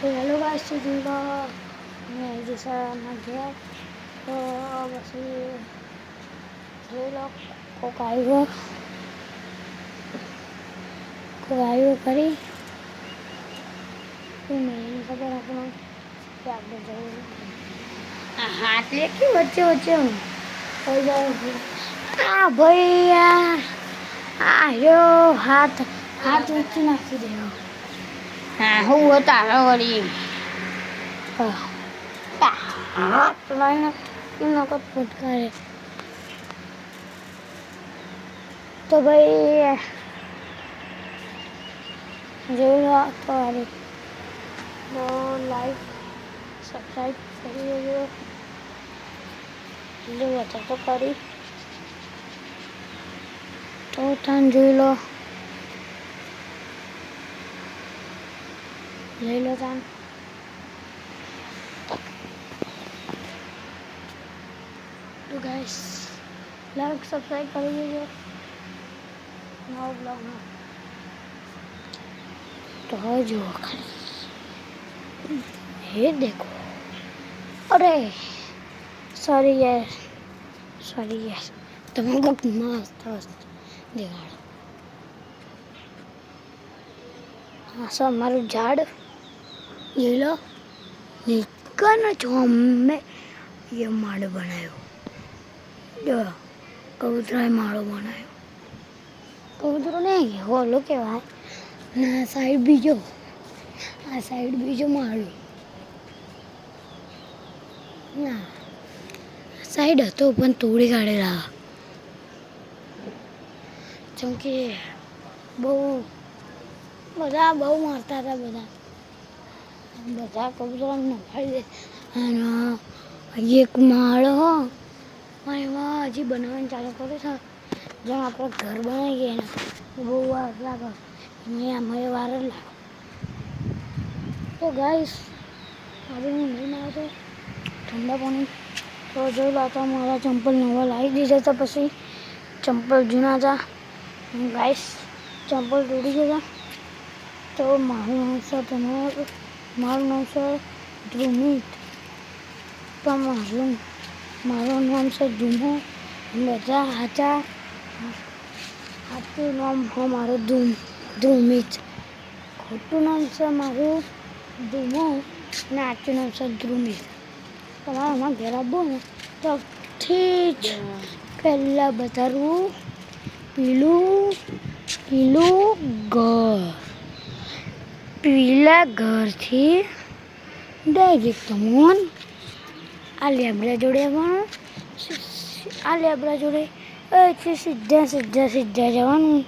તો hello guys જોઈ મેં દિશામાં ગયા તો પછી જોઈ લો કોક આવ્યો કરી નહીં ખબર આપણને કે આપણે જવું હાથ લે કે વચ્ચે હું થઈ જાય આ ભાઈ આ રહ્યો હાથ વચ્ચે નાખી દેવો હા હું તારો વળી હાથ લઈને નકદ ફટકારે તો ભાઈ જોઈ લો તો લાઈક સબસ્ક્રાઈબ કરી દેજો જો અત્યારે તો કરી તો તમે જોઈ લો લઈ લો તાન તો ગાઈસ લાઈક સબસ્ક્રાઈબ કરી દેજો નવો બ્લોગમાં तो जो ये देखो अरे सॉरी यार तुमको मस्त दिखाड़ो हाँ सब हमारे झाड़ ये लो निकल ना जो हमें ये माड़ो बनायो जो कबूतरा माड़ो बनायो कबूतरो नहीं वो लो के भाई ના સાઈડ બીજો આ સાઈડ બીજો માળો ના સાઈડ હતો પણ તોડી કાઢેલા જેમ કે બહુ મારતા હતા બધા કબૂતરા નખાઈ દે અને એક માળો અને એમાં હજી બનાવવાનું ચાલુ કરે છે જેમ આપણે ઘર બનાવી ગયા ને બહુ વાર લાગે हमें वायरल तो गाइस अभी मैं नहीं आया तो ठंडा पानी तो जो लाता मारा चंपल नवा लाई दीजिए तो पसी चंपल जूना था गाइस चंपल तोड़ी गया तो मारू नाम से ध्रुमित तो मारू नाम से धूमो बता हाथा हाथू नाम हमारो ધ્રુમિત ખોટું નામ છે મારું ધૂમો ને આચું નામ છે ધ્રુમિત તમારે આમાં ઘેર આપવો ને તો જ પહેલાં બતાડવું પીલા ઘરથી ડાયરેક્ટ તમોન આ લેબડા જોડે આવવાનું આ લેબડા જોડે સીધા જવાનું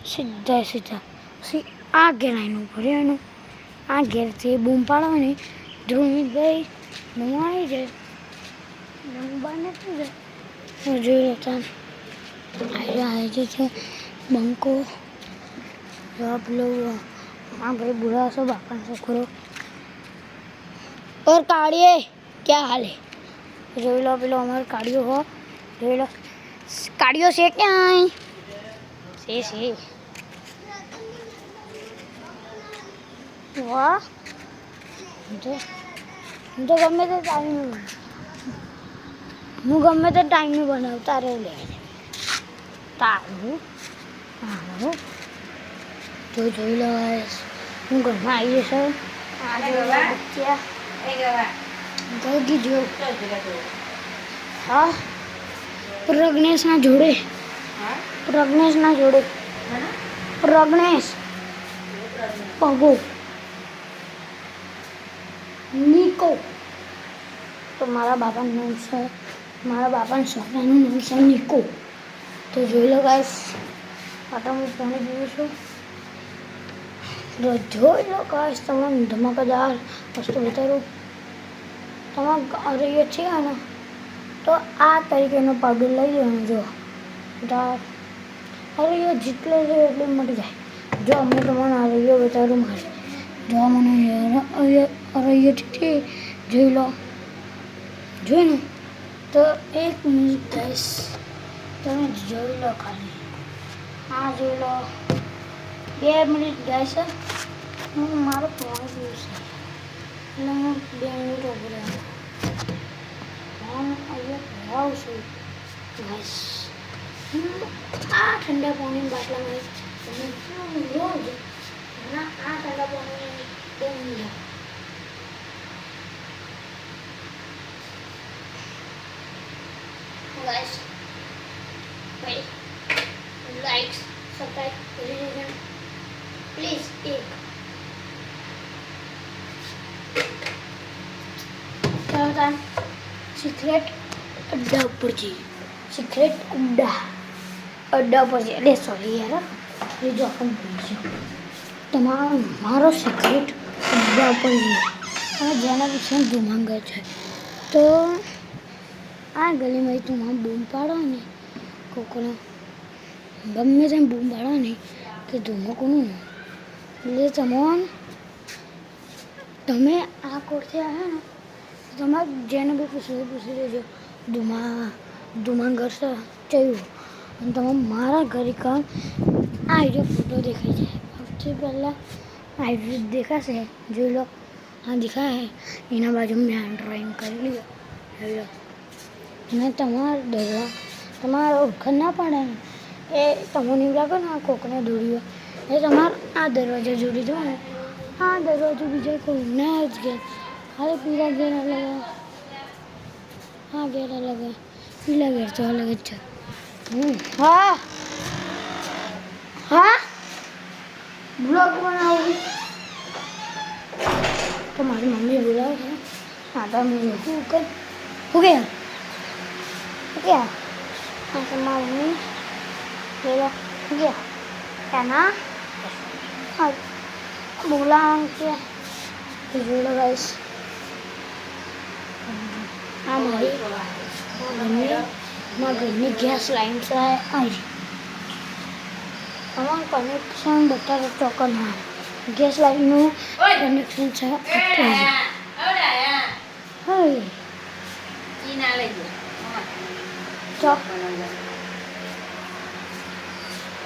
સીધા પછી આ ઘેર આવીને ઉભું રહેવાનું આ ઘેરથી બૂમ પાડવાની ધ્રુમિતભાઈ હું આવી જાય હું બહાર નથી જાય હું જોઈ લેતા આવી છે બંકો પેલો આ ભાઈ બુરા છો બાપાનો છોકરો और काढ़िए क्या हाल है જોઈ લો પેલો અમારો કાઢ્યો હો જોઈ લો કાઢ્યો છે ક્યાં છે વાહ હું તો ગમે તે ટાઈમે બનાવતા રહે લે તારું હા તો જોઈ લો હું ઘરમાં આવી છું હા પ્રજ્ઞેશના જોડે પ્રજ્ઞેશ પગો નિકો તો મારા બાપાનું છોકરાનું નામ છે નિકો તો જોઈ લો ગાઈસ આટા હું પાણી પીવું છું તો જોઈ લો ગાઈસ તમારે ધમાકેદાર વસ્તુ બતાવું તમારે અરે છે ને તો આ તરીકેનો પાવડર લઈ લેવાનો જો અરે જેટલો છે એટલું મળી જાય જો અમે તમારે અરૈયો બતાવું મારે જો મને અરૈયો છે જોઈ લો જોઈ ને તો 1 મિનિટ ગાઈસ તમે જોઈ લો ખાલી આ જોઈ લો 2 મિનિટ ગાઈસ હું મારો ફોન યુઝ ઠંડા પાણી બાટલામાં તમે રોજ આ ઠંડા પાણી બહુ guys, wait, like, subscribe, please, एक क्या होता है सीक्रेट अड्डा पर जी सीक्रेट अड्डा पर जी अरे सॉरी यार ये जो अपन बोल તમારો મારો સિક્રેટ અડ્ડા પર जी અને જેના વિશે ધુમાંગર છે તો આ ગલીમાં તું બૂમ પાડો ને કોકોનો ગમે તેમ બૂમ પાડો ને કે ધૂમો કોનું એટલે તમે આ કોરથી આવ્યા ને તમારે જેને બી પૂછી લેજો ધુમાંગર છે ચયું અને તમે મારા ઘરે કામ આ વિડીયો ફોટો દેખાય છે સૌથી પહેલાં આ વિડીયો દેખાશે જોઈ લો આ દેખાય એના બાજુ મેં ડ્રોઈંગ કરી લીધો જોઈ લો અને તમારે ઓળખાણ ના પડે ને એ તમને એવું લાગે ને આ કોકને દોર્યું એ તમારે આ દરવાજા જોડી દો ને આ દરવાજો બીજા કોઈ ના જ ઘેર ખાલી પીલા ઘેર અલગ આ ઘેર અલગ પીલા ઘેર તો અલગ જ છે હા હા બ્લોગ બનાવું તો મારી મમ્મી બોલાવે છે હા તો મેં શું કર શું ગયા क्या ऐसे मम्मी ले लो क्या क्या ना बोला क्या जो लो गाइस हमारी घरनी गैस लाइन से आई हमारा कनेक्शन बता रहे टोकन है गैस लाइन में कनेक्शन से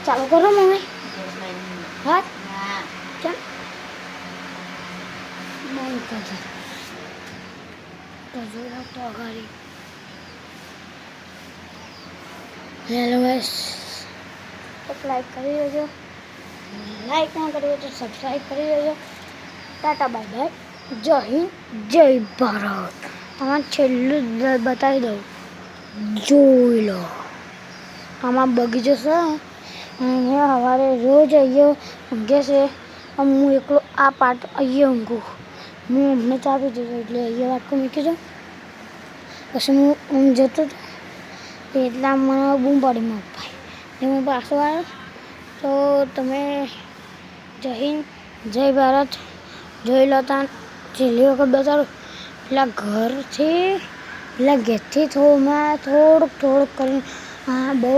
ચાલો કરો મમ્મી હા ચાલ બંધ કરજો તો જોડો તો અગાડી હેલો ગાઈસ એક લાઈક કરી દેજો લાઈક ના કરી હોય તો સબસ્ક્રાઈબ કરી દેજો ટાટા બાય બાય જય હિન્દ જય ભારત આમાં છેલ્લું બતાવી દઉં જોઈ લો આમાં બગીચો છે અહીંયા સવારે રોજ અહીંયા ઊંઘે છે હું એકલો આ પાટ અહીંયા ઊંઘું હું અમને ચાપી દીધું એટલે અહીંયા વાટકો મૂકી દઉં પછી હું ઊંઘ જતો હતો એટલા મને બૂમ પાડી મારા ભાઈ ને હું પાછો આવ્યો તો તમે જય હિન્દ જય ભારત જોઈ લો તાન છેલ્લી વખત બતાડું પેલા ઘરથી પેલા ગેસથી થોડુંક કરીને હા બહુ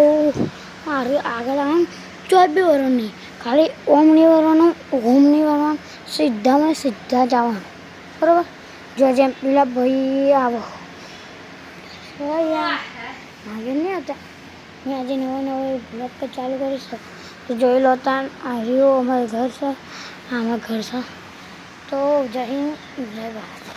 આગળ આમ 24 વર્ષ નહીં ખાલી ઓમ નહીં વરવાનું સીધા જવાનું બરાબર જો જેમ પેલા ભાઈ આવો આગળ નહીં હતા મેં આજે નવો બ્લોગ ચાલુ કરીશ તો જોઈ લો તાન આ રહ્યું અમારું ઘર છે આ અમારું ઘર છે તો જય હિન્દ જય ભારત